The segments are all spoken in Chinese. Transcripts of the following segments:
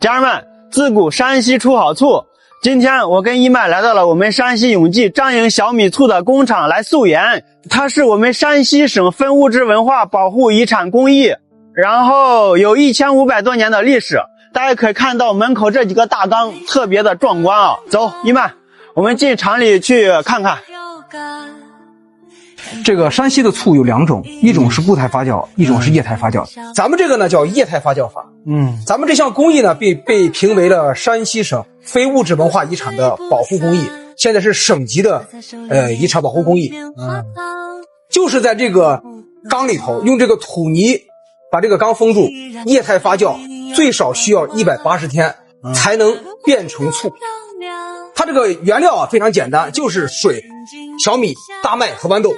家人们，自古山西出好醋。今天我跟一麦来到了我们山西永济张营小米醋的工厂来溯源，它是我们山西省非物质文化保护遗产工艺，然后有1500多年的历史。大家可以看到门口这几个大缸特别的壮观啊！走，一麦，我们进厂里去看看。这个山西的醋有2种，一种是固态发酵，一种是液态发酵。咱们这个呢叫液态发酵法。咱们这项工艺呢被评为了山西省非物质文化遗产的保护工艺，现在是省级的遗产保护工艺。就是在这个缸里头用这个土泥把这个缸封住，液态发酵最少需要180天才能变成醋。它这个原料啊非常简单，就是水、小米、大麦和豌豆。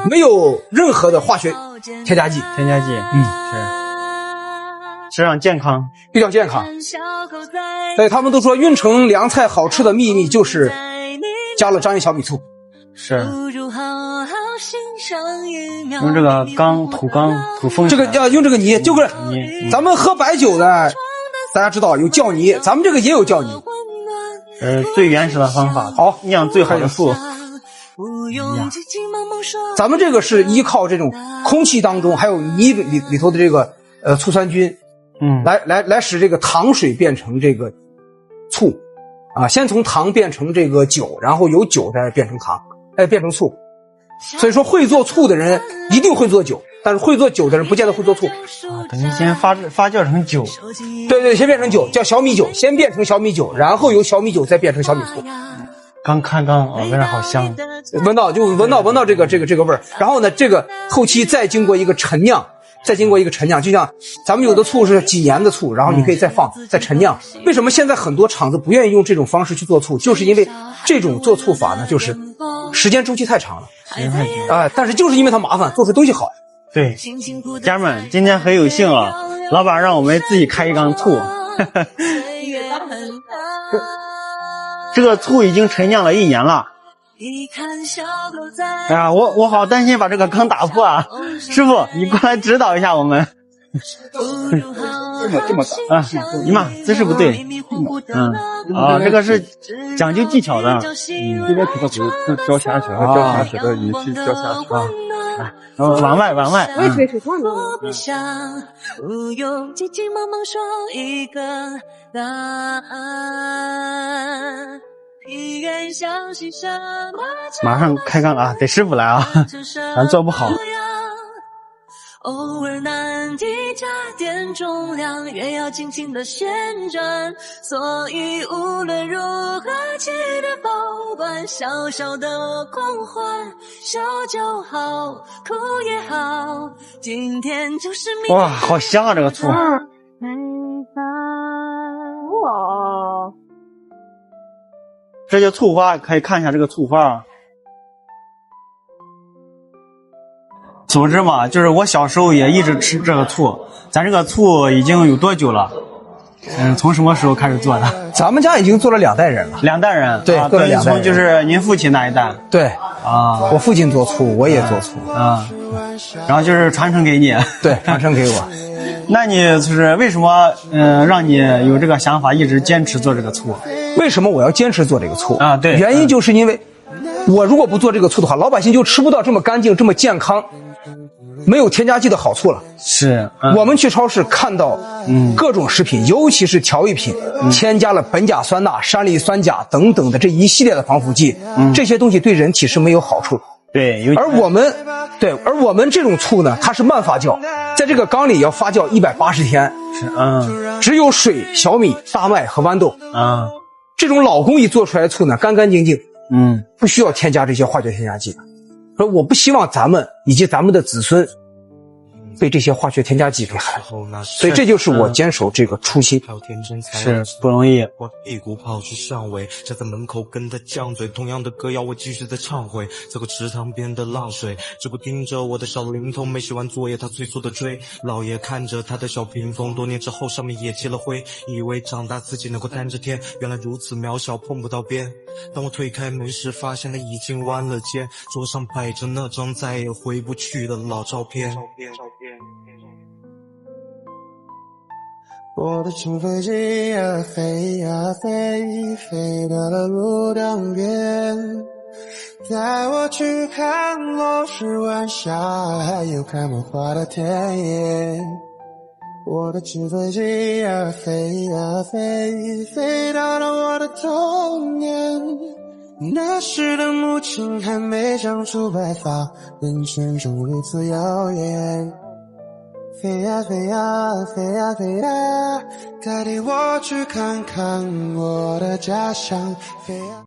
没有任何的化学添加剂。是吃上健康，比较健康。所以他们都说运城凉菜好吃的秘密就是加了张营小米醋。是用这个土封，这个要用这个泥，就是咱们喝白酒的，大家知道有酵泥，咱们这个也有酵泥。最原始的方法，好酿最好的醋。咱们这个是依靠这种空气当中还有泥里头的这个醋酸菌，来使这个糖水变成这个醋啊，先从糖变成这个酒，然后由酒再变成糖，变成醋。所以说会做醋的人一定会做酒，但是会做酒的人不见得会做醋啊。等于先发酵成酒，对，先变成酒，叫小米酒，先变成小米酒，然后由小米酒再变成小米醋。刚看闻着好香，闻到这个味儿。然后呢，这个后期再经过一个陈酿，就像咱们有的醋是几年的醋，然后你可以再陈酿。为什么现在很多厂子不愿意用这种方式去做醋？就是因为这种做醋法呢，就是时间周期太长了。但是就是因为它麻烦，做出东西好。对，家人们，今天很有幸啊，老板让我们自己开一缸醋。这个醋已经陈酿了1年了。哎呀，我好担心把这个缸打破啊！师傅，你过来指导一下我们。这么大啊！姨妈姿势不对。这个是讲究技巧的。这边可是浇下去，浇下去的仪器浇下去啊。然后往外。我也吹水罐子。马上开缸啊！得师傅来啊，咱做不好。偶尔难题加点重量，越要轻轻的旋转，所以无论如何记得保管小小的狂欢，笑就好，哭也好，今天就是明。哇，好香啊这个醋。哇，这就醋花，可以看一下这个醋花。组织嘛，就是我小时候也一直吃这个醋。咱这个醋已经有多久了？从什么时候开始做的？咱们家已经做了2代人了。2代人，对，做了2代人。从就是您父亲那一代。对啊，我父亲做醋，我也做醋啊，然后就是传承给你。对，传承给我。那你就是为什么让你有这个想法，一直坚持做这个醋？为什么我要坚持做这个醋啊？对，原因就是因为我如果不做这个醋的话，老百姓就吃不到这么干净、这么健康、没有添加剂的好醋了。是，我们去超市看到各种食品，尤其是调味品，添加了苯甲酸钠、山梨酸钾等等的这一系列的防腐剂，这些东西对人体是没有好处的。对，而我们这种醋呢，它是慢发酵，在这个缸里要发酵180天。是，只有水、小米、大麦和豌豆。这种老工艺做出来的醋呢，干干净净。不需要添加这些化学添加剂的。说我不希望咱们以及咱们的子孙被这些化学添加剂给害，所以这就是我坚守这个初心。是不容易。我一股跑去上尾，站在门口跟他犟嘴，同样的歌谣我继续在唱回，走过池塘边的浪水，只顾盯着我的小灵通，没写完作业他催促的追，老爷看着他的小屏风，多年之后上面也积了灰，以为长大自己能够担着天，原来如此渺小碰不到边。当我推开门时发现他已经弯了肩，桌上摆着那张再也回不去的老照片。我的纸飞机呀飞呀飞，飞到了路灯边，带我去看落日晚霞，还有开满花的田野。我的纸飞机呀飞呀飞，飞到了我的童年。那时的母亲还没长出白发，人群中如此耀眼。飞呀飞呀飞呀飞呀，带领我去看看我的家乡。飞呀。